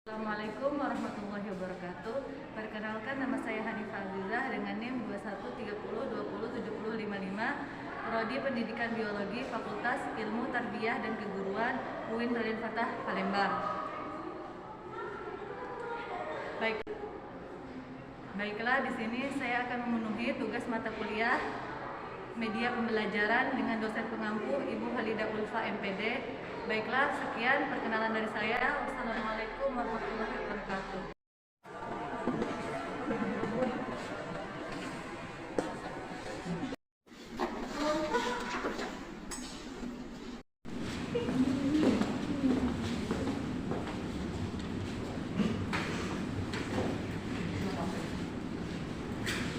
Assalamualaikum warahmatullahi wabarakatuh. Perkenalkan, nama saya Hanifah Azizah dengan NIM 2130207055, Prodi Pendidikan Biologi, Fakultas Ilmu Tarbiyah dan Keguruan, UIN Raden Fatah, Palembang. Baiklah, di sini saya akan memenuhi tugas mata kuliah media pembelajaran dengan dosen pengampu Ibu Halidah Ulfa MPD. Baiklah, sekian perkenalan dari saya. Wassalamualaikum warahmatullahi wabarakatuh.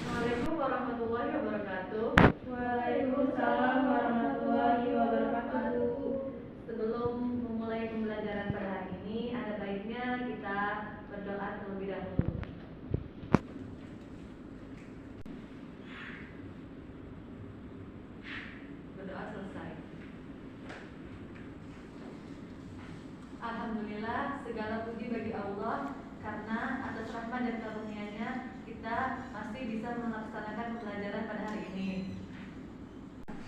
Assalamualaikum warahmatullahi wabarakatuh. Waalaikumsalam warahmatullahi wabarakatuh. Sebelum memulai pembelajaran pada hari ini, ada baiknya kita berdoa terlebih dahulu. Berdoa selesai. Alhamdulillah, segala puji bagi Allah karena atas rahmat dan karunia-Nya kita masih bisa melaksanakan pembelajaran pada hari ini.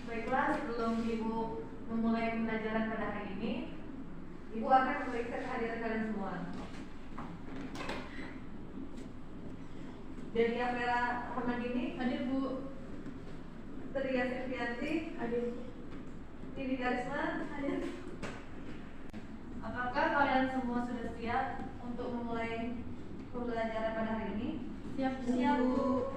Baiklah, sebelum Ibu memulai pembelajaran pada hari ini, Ibu akan memeriksa kehadiran kalian semua. Delia Vera Ramadini, Hadir Bu. Tria Sylvianti, Hadir. Tini Karisma, hadir. Apakah kalian semua sudah siap untuk memulai pembelajaran pada hari ini? Siap Bu.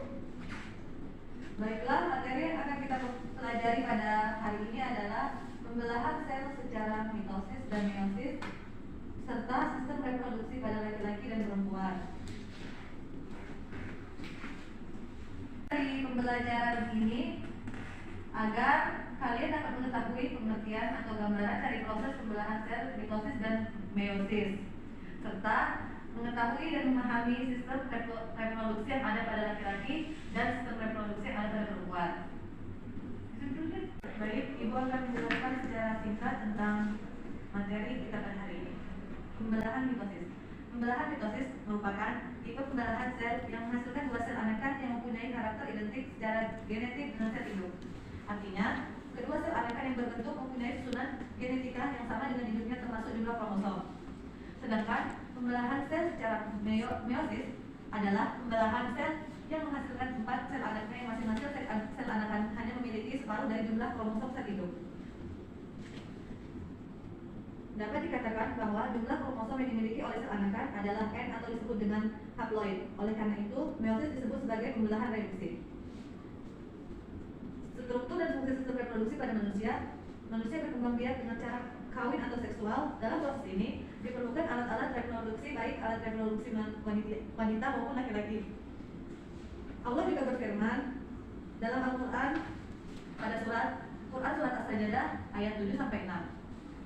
Baiklah, materi yang akan kita pelajari pada hari ini adalah pembelahan sel secara mitosis dan meiosis serta sistem reproduksi pada laki-laki dan perempuan. Dari pembelajaran ini agar kalian dapat mengetahui pengertian atau gambaran dari proses pembelahan sel mitosis dan meiosis serta mengetahui dan memahami sistem reproduksi yang ada pada laki-laki dan sistem reproduksi yang ada pada perempuan. Baik, Ibu akan menjelaskan secara singkat tentang materi kita pada hari ini. Pembelahan mitosis. Pembelahan mitosis merupakan tipe pembelahan sel yang menghasilkan dua sel anakan yang mempunyai karakter identik secara genetik dengan sel induk. Artinya, kedua sel anakan yang berbentuk mempunyai susunan genetika yang sama dengan induknya termasuk jumlah kromosom. Sedangkan pembelahan sel secara meiosis adalah pembelahan sel yang menghasilkan 4 sel anakan yang masing-masing sel anakan hanya memiliki separuh dari jumlah kromosom sel induk. Dapat dikatakan bahwa jumlah kromosom yang dimiliki oleh sel anakan adalah N atau disebut dengan haploid. Oleh karena itu, meiosis disebut sebagai pembelahan reduksi. Struktur dan fungsi sistem reproduksi pada manusia berkembang biak dengan cara kawin atau seksual. Dalam proses ini diperlukan alat-alat reproduksi, baik alat reproduksi wanita maupun laki-laki. Allah juga berfirman dalam Al-Quran pada surat As-Sajdah ayat 7-6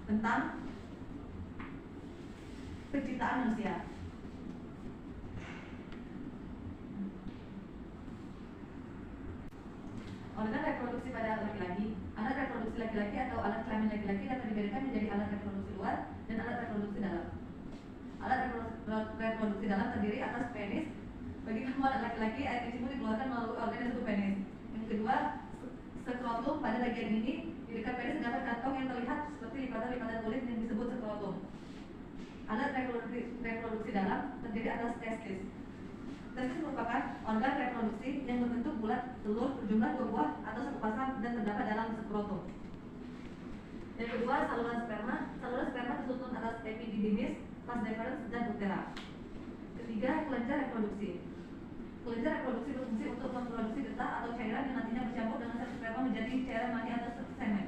tentang penciptaan manusia. Organ reproduksi pada laki-laki. Alat reproduksi laki-laki atau alat kelamin laki-laki dapat dibedakan menjadi alat reproduksi luar dan alat reproduksi dalam. Alat reproduksi dalam terdiri atas penis. Bagi kamu anak laki-laki, air kencingmu dikeluarkan melalui organ yang disebut penis. Yang kedua, skrotum. Pada bagian ini, di dekat penis terdapat kantong yang terlihat seperti lipatan-lipatan kulit yang disebut skrotum. Alat reproduksi dalam terdiri atas testis. Testis merupakan organ reproduksi yang berbentuk bulat, telur berjumlah 2 buah atau satu pasang dan terdapat dalam skrotum. Yang kedua, saluran sperma. Saluran sperma tersusun atas epididymis, vas deferens, dan utera. Ketiga, kelenjar reproduksi. Kelenjar reproduksi berfungsi untuk memproduksi getah atau cairan yang nantinya bercampur dengan sel sperma menjadi cairan mani atau semen.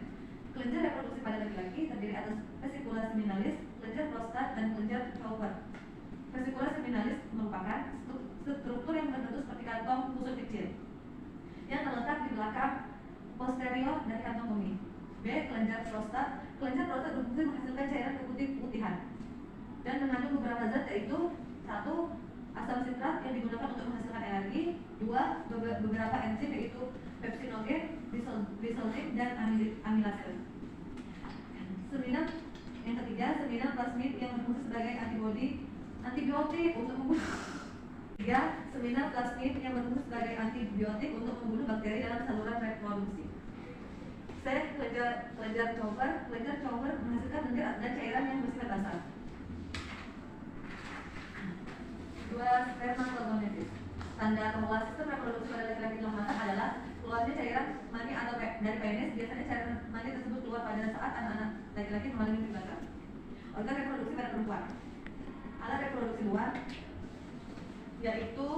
Kelenjar reproduksi pada laki-laki terdiri atas vesicula seminalis, kelenjar prostat, dan kelenjar Cowper. Vesicula seminalis merupakan struktur yang berbentuk seperti kantong pusat kecil yang terletak di belakang posterior dari kantong kemih. B. Kelenjar prostat. Kelenjar prostat berfungsi menghasilkan cairan keputih-putihan dan mengandung beberapa zat, yaitu 1. Asam sitrat yang digunakan untuk menghasilkan energi. 2. Beberapa enzim, yaitu pepsinogen, bisoltin, dan amilase. 9. Yang ketiga, seminar plasmid yang berfungsi sebagai antibodi Antibiotik untuk membunuh. 3. Seminar plasmid yang berfungsi sebagai antibiotik untuk membunuh bakteri dalam saluran reproduksi. C. Kelenjar Chauver. Kelenjar Chauver menghasilkan lendir dan cairan yang bersifat basal. 2. Spermatogenesis. Tanda kemulasan sistem reproduksi pada laki-laki dalam mata adalah keluarnya cairan mani atau dari penis. Biasanya cairan mani tersebut keluar pada saat anak-anak laki-laki mengalami mimpi basah. Organ reproduksi pada perempuan. Alat reproduksi luar yaitu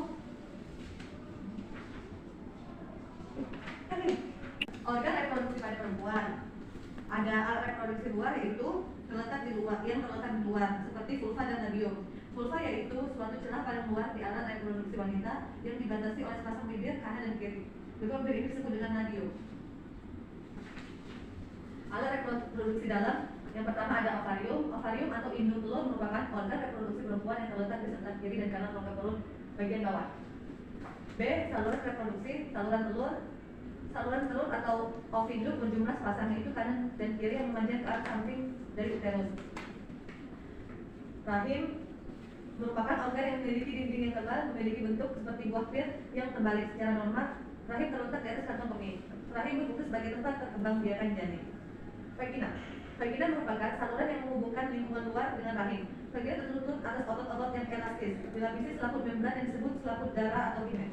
organ reproduksi pada perempuan. Ada alat reproduksi luar yaitu terletak di luar seperti vulva dan labium. Vulva yaitu suatu celah paling luar di alat reproduksi wanita yang dibatasi oleh sepasang bibir kanan dan kiri. Kedua bibir ini disebut dengan labium. Alat reproduksi dalam yang pertama ada ovarium. Ovarium atau induk telur merupakan organ reproduksi perempuan yang terletak di sebelah kiri dan kanan rongga perut bagian bawah. B. Saluran reproduksi. Saluran telur atau oviduk berjumlah sepasang yaitu kanan dan kiri yang memanjang ke arah samping dari uterus. Rahim merupakan organ yang memiliki dinding yang tebal, memiliki bentuk seperti buah pir yang terbalik. Secara normal, rahim terletak di atas kantong kemih. Rahim berfungsi sebagai tempat perkembangbiakan janin. Vagina. Vagina merupakan saluran yang menghubungkan lingkungan luar dengan rahim. Vagina tertutup atas otot-otot yang elastis, dilapisi selaput membran yang disebut selaput darah atau himen.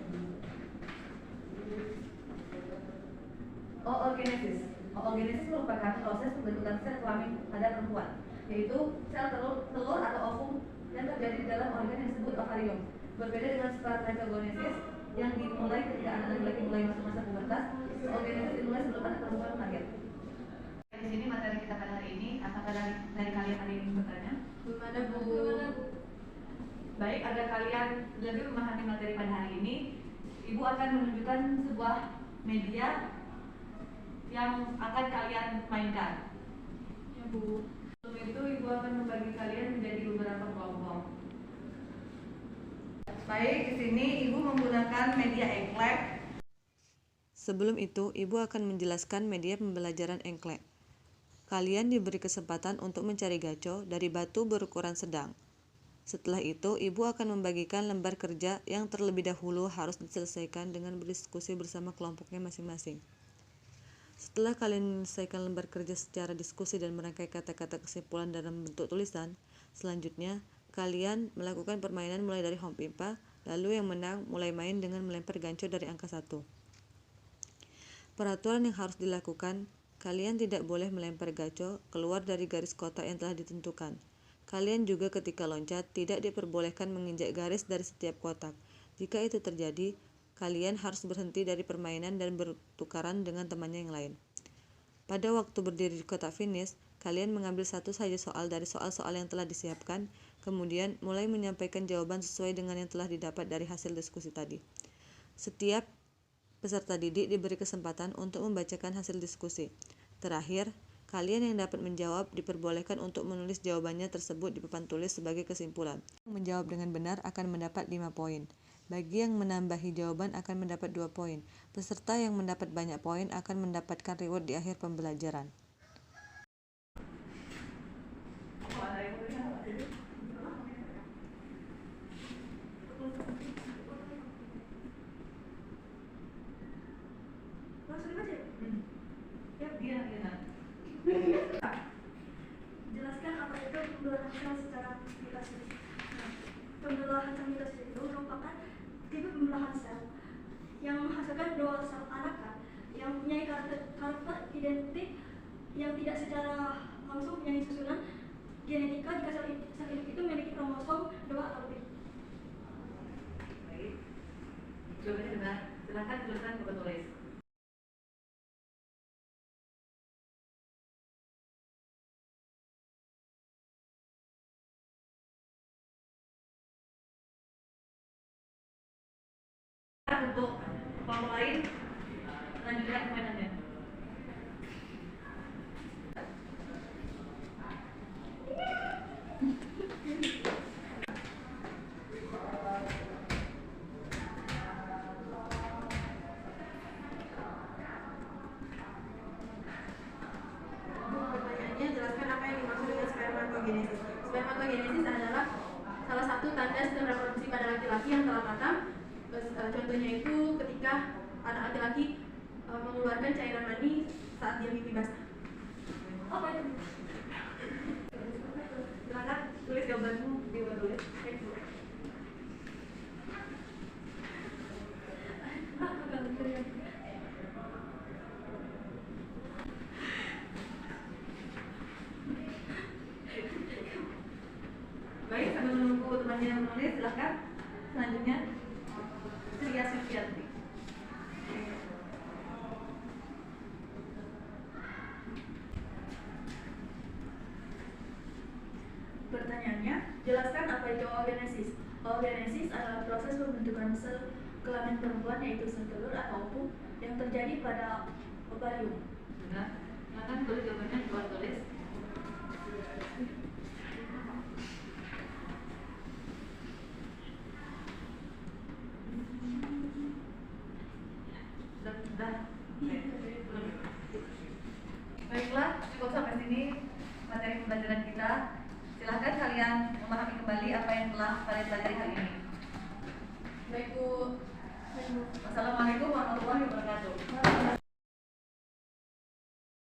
Oogenesis. Oogenesis merupakan proses pembentukan sel kelamin pada perempuan, yaitu sel telur atau ovum yang terjadi di dalam organ yang disebut ovarium. Berbeda dengan spermatogenesis yang dimulai ketika anak laki-laki mulai masuk masa pubertas, oogenesis dimulai sebelum anak perempuan lahir. Di sini materi kita pada hari ini, apakah dari kalian ada yang bertanya? Gimana Bu? Baik, agar kalian lebih memahami materi pada hari ini, Ibu akan menunjukkan sebuah media yang akan kalian mainkan. Ya Bu. Sebelum itu Ibu akan membagi kalian menjadi beberapa kelompok. Baik, di sini Ibu menggunakan media engklek. Sebelum itu, Ibu akan menjelaskan media pembelajaran engklek. Kalian diberi kesempatan untuk mencari gaco dari batu berukuran sedang. Setelah itu, Ibu akan membagikan lembar kerja yang terlebih dahulu harus diselesaikan dengan berdiskusi bersama kelompoknya masing-masing. Setelah kalian menyelesaikan lembar kerja secara diskusi dan merangkai kata-kata kesimpulan dalam bentuk tulisan, selanjutnya kalian melakukan permainan mulai dari home pimpa, lalu yang menang mulai main dengan melempar ganco dari angka 1. Peraturan yang harus dilakukan, kalian tidak boleh melempar gaco keluar dari garis kotak yang telah ditentukan. Kalian juga ketika loncat tidak diperbolehkan menginjak garis dari setiap kotak. Jika itu terjadi, kalian harus berhenti dari permainan dan bertukaran dengan temannya yang lain. Pada waktu berdiri di kotak finish, kalian mengambil satu saja soal dari soal-soal yang telah disiapkan, kemudian mulai menyampaikan jawaban sesuai dengan yang telah didapat dari hasil diskusi tadi. Setiap peserta didik diberi kesempatan untuk membacakan hasil diskusi. Terakhir, kalian yang dapat menjawab diperbolehkan untuk menulis jawabannya tersebut di papan tulis sebagai kesimpulan. Yang menjawab dengan benar akan mendapat 5 poin. Bagi yang menambahi jawaban akan mendapat 2 poin. Peserta yang mendapat banyak poin akan mendapatkan reward di akhir pembelajaran. Jelaskan apa itu pembelahan sel secara mitosis. Pembelahan sel mitosis itu merupakan tipe pembelahan sel yang menghasilkan dua sel anakan yang mempunyai karakter identik yang tidak secara langsung mempunyai susunan genetika jika sel hidup itu memiliki kromosom 2 atau lebih. Baik, jawabannya benar. Silakan tuliskan buku tulis. Untuk kelompok lain, lanjutkan permainannya. tanda sistem reproduksi pada laki-laki yang telah matang. Contohnya itu ketika anak laki-laki mengeluarkan cairan mani saat dia mimpi basah. Apa itu? Silakan tulis jawabanmu di luar tulis. Baik, sambil menunggu temannya menulis, silakan. Selanjutnya, Ria Sufianti. Pertanyaannya, jelaskan apa itu oogenesis. Oogenesis adalah proses pembentukan sel kelamin perempuan, yaitu sel telur atau ovum yang terjadi pada ovarium. Benar. Silakan tulis jawabannya di luar tulis. Sudah. Baiklah, cukup sampai sini materi pembelajaran kita. Silahkan kalian memahami kembali apa yang telah kalian pelajari hari ini. Baik Bu. Wassalamualaikum warahmatullahi wabarakatuh.